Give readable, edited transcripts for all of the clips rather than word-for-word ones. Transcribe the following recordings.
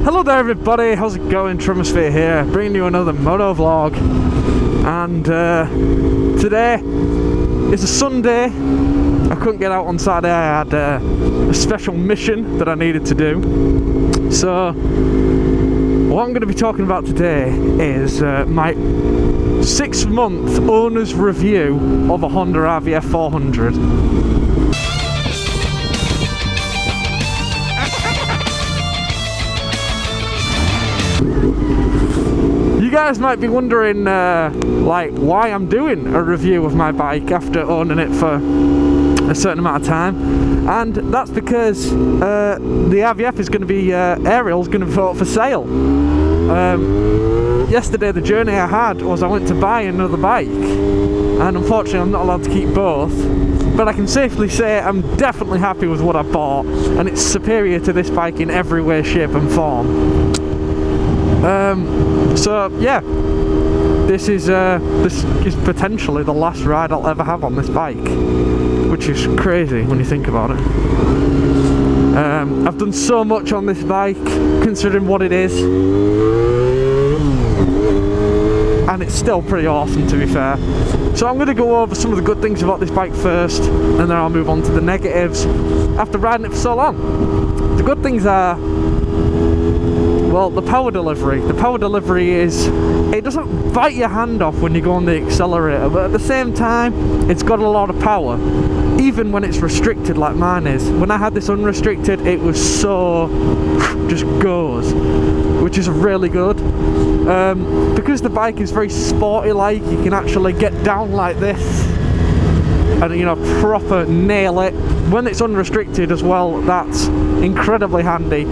Hello there everybody, how's it going? Trimosphere here, bringing you another moto vlog. And today is a Sunday. I couldn't get out on Saturday, I had a special mission that I needed to do. So what I'm going to be talking about today is my 6-month owner's review of a Honda RVF 400. You guys might be wondering like why I'm doing a review of my bike after owning it for a certain amount of time, and that's because the RVF is going to be Ariel's going to be put for sale. Yesterday the journey I had was I went to buy another bike, and unfortunately I'm not allowed to keep both, but I can safely say I'm definitely happy with what I bought, and it's superior to this bike in every way, shape and form. So yeah, this is potentially the last ride I'll ever have on this bike, which is crazy when you think about it. I've done so much on this bike considering what it is, and it's still pretty awesome, to be fair. So I'm going to go over some of the good things about this bike first, and then I'll move on to the negatives after riding it for so long. The good things are, well, the power delivery. The power delivery is, it doesn't bite your hand off when you go on the accelerator, but at the same time, it's got a lot of power, even when it's restricted like mine is. When I had this unrestricted, it was so, just goes, which is really good. Because the bike is very sporty-like, you can actually get down like this and, you know, proper nail it. When it's unrestricted as well, that's incredibly handy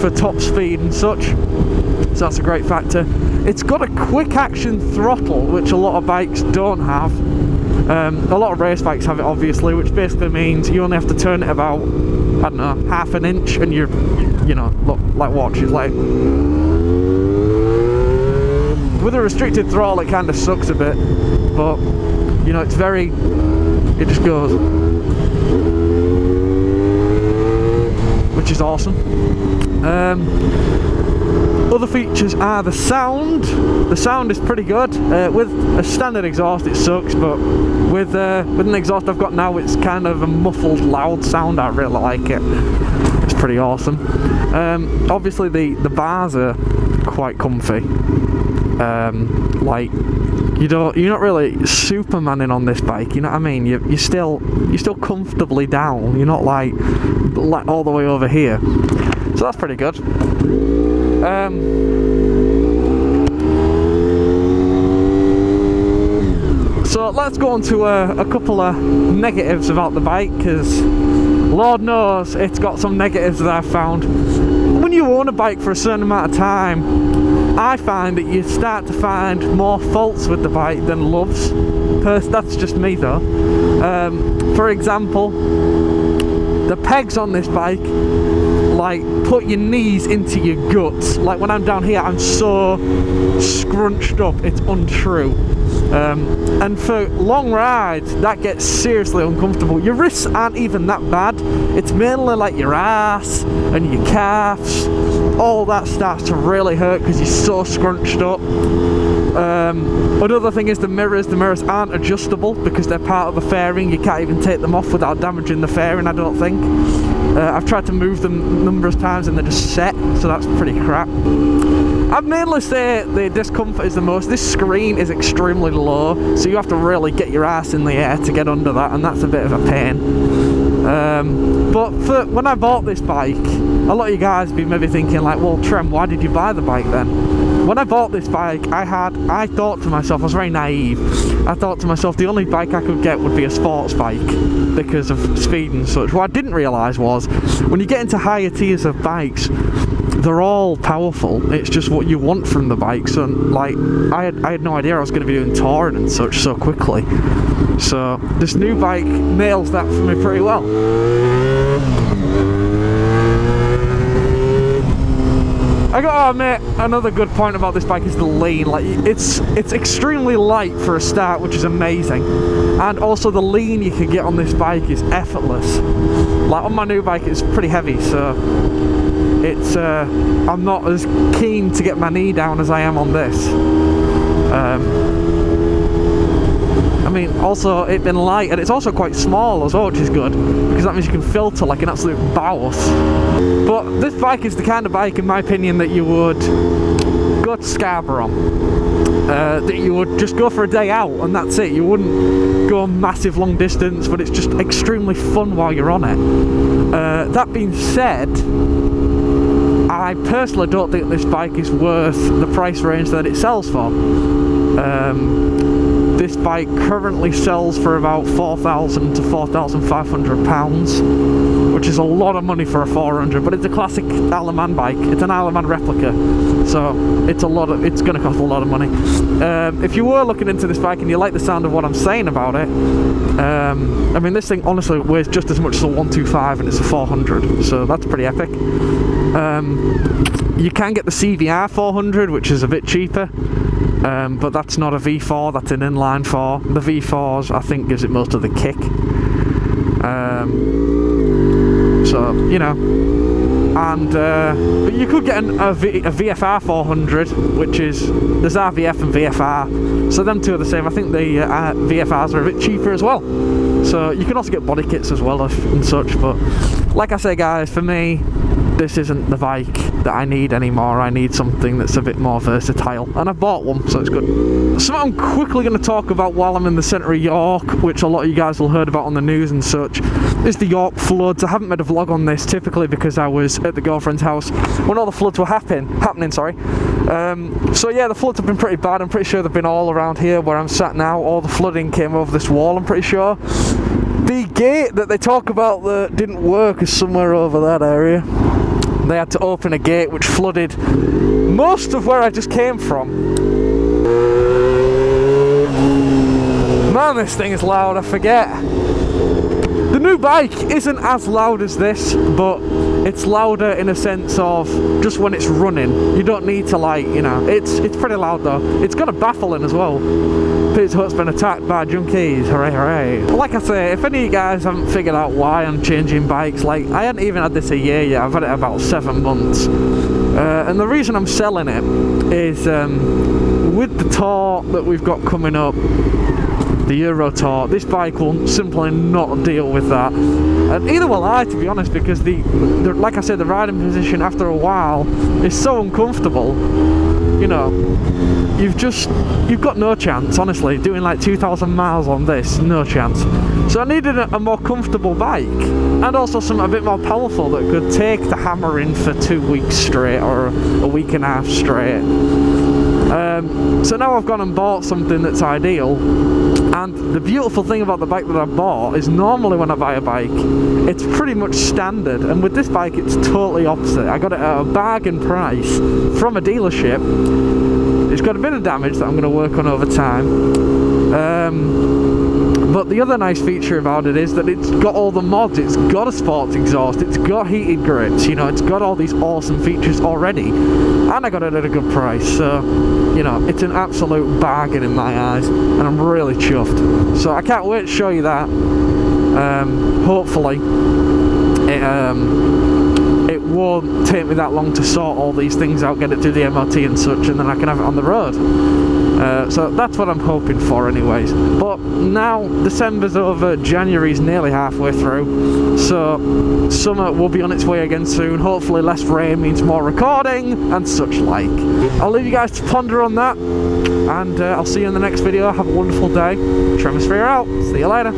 for top speed and such, so that's a great factor. It's got a quick action throttle, which a lot of bikes don't have. A lot of race bikes have it, obviously, which basically means you only have to turn it about, I don't know, half an inch, and you're, you know, look, like watch, it's like, with a restricted throttle it kind of sucks a bit, but you know, it's very, it just goes, which is awesome. Other features are the sound. The sound is pretty good. With a standard exhaust it sucks, but with an exhaust I've got now, it's kind of a muffled, loud sound. I really like it. It's pretty awesome. Obviously the bars are quite comfy. Like, you're not really Supermaning on this bike, you know what I mean? You're still comfortably down. You're not like all the way over here, so that's pretty good. So let's go on to a couple of negatives about the bike, because Lord knows it's got some negatives that I've found. When you own a bike for a certain amount of time, I find that you start to find more faults with the bike than loves. That's just me though. For example, the pegs on this bike, like, put your knees into your guts. Like, when I'm down here, I'm so scrunched up, it's untrue. And for long rides, that gets seriously uncomfortable. Your wrists aren't even that bad. It's mainly like your ass and your calves. All that starts to really hurt because you're so scrunched up. Another thing is the mirrors. The mirrors aren't adjustable because they're part of the fairing. You can't even take them off without damaging the fairing, I don't think. I've tried to move them numerous times and they're just set, so that's pretty crap. I'd mainly say the discomfort is the most. This screen is extremely low, so you have to really get your ass in the air to get under that, and that's a bit of a pain. But when I bought this bike, a lot of you guys have been maybe thinking like, well, Trem, why did you buy the bike then? When I bought this bike, I thought to myself, I was very naive, I thought to myself the only bike I could get would be a sports bike because of speed and such. What I didn't realise was, when you get into higher tiers of bikes, they're all powerful. It's just what you want from the bike. So like, I had no idea I was going to be doing touring and such so quickly. So this new bike nails that for me pretty well. I gotta admit, another good point about this bike is the lean. Like, it's extremely light for a start, which is amazing, and also the lean you can get on this bike is effortless. Like on my new bike it's pretty heavy, so it's I'm not as keen to get my knee down as I am on this. I mean, also it being light, and it's also quite small as well, which is good, because that means you can filter like an absolute boss. But this bike is the kind of bike, in my opinion, that you would go to Scarborough on. That you would just go for a day out and that's it. You wouldn't go massive long distance, but it's just extremely fun while you're on it. That being said, I personally don't think this bike is worth the price range that it sells for. This bike currently sells for about £4,000 to £4,500, which is a lot of money for a 400, but it's a classic Isle of Man bike. It's an Isle of Man replica, so it's going to cost a lot of money. If you were looking into this bike and you like the sound of what I'm saying about it, I mean, this thing honestly weighs just as much as a 125 and it's a 400, so that's pretty epic. You can get the CVR 400, which is a bit cheaper. But that's not a V4, that's an inline 4. The V4s, I think, gives it most of the kick. So, you know. And but you could get a VFR 400, which is, there's RVF and VFR. So them two are the same. I think the VFRs are a bit cheaper as well. So you can also get body kits as well and such. But like I say, guys, for me, this isn't the bike that I need anymore. I need something that's a bit more versatile, and I've bought one, so it's good. Something I'm quickly going to talk about while I'm in the centre of York, which a lot of you guys will have heard about on the news and such, is the York floods. I haven't made a vlog on this, typically because I was at the girlfriend's house when all the floods were happening. Sorry. So yeah, the floods have been pretty bad. I'm pretty sure they've been all around here where I'm sat now. All the flooding came over this wall, I'm pretty sure. The gate that they talk about that didn't work is somewhere over that area. They had to open a gate which flooded most of where I just came from. Man, this thing is loud, I forget. The new bike isn't as loud as this, but it's louder in a sense of just when it's running. You don't need to, like, you know, it's pretty loud though. It's got a baffling as well. Pete's Hut's been attacked by junkies, hooray hooray. Like I say, if any of you guys haven't figured out why I'm changing bikes, like, I hadn't even had this a year yet, I've had it about 7 months. And the reason I'm selling it is with the tour that we've got coming up, the Euro Tour, this bike will simply not deal with that. And either will I, to be honest, because like I said, the riding position after a while is so uncomfortable. You know, you've got no chance, honestly, doing like 2,000 miles on this, no chance. So I needed a more comfortable bike, and also something a bit more powerful that could take the hammering for 2 weeks straight, or a week and a half straight. So now I've gone and bought something that's ideal. And the beautiful thing about the bike that I bought is normally when I buy a bike, it's pretty much standard, and with this bike it's totally opposite. I got it at a bargain price from a dealership. It's got a bit of damage that I'm going to work on over time. But the other nice feature about it is that it's got all the mods. It's got a sports exhaust, it's got heated grips, you know, it's got all these awesome features already, and I got it at a good price. So, you know, it's an absolute bargain in my eyes, and I'm really chuffed. So I can't wait to show you that. Hopefully it won't take me that long to sort all these things out, get it through the MOT and such, and then I can have it on the road. So that's what I'm hoping for anyways. But now December's over, January's nearly halfway through, so summer will be on its way again soon. Hopefully less rain means more recording and such like. I'll leave you guys to ponder on that, and I'll see you in the next video. Have a wonderful day. Tremisphere out. See you later.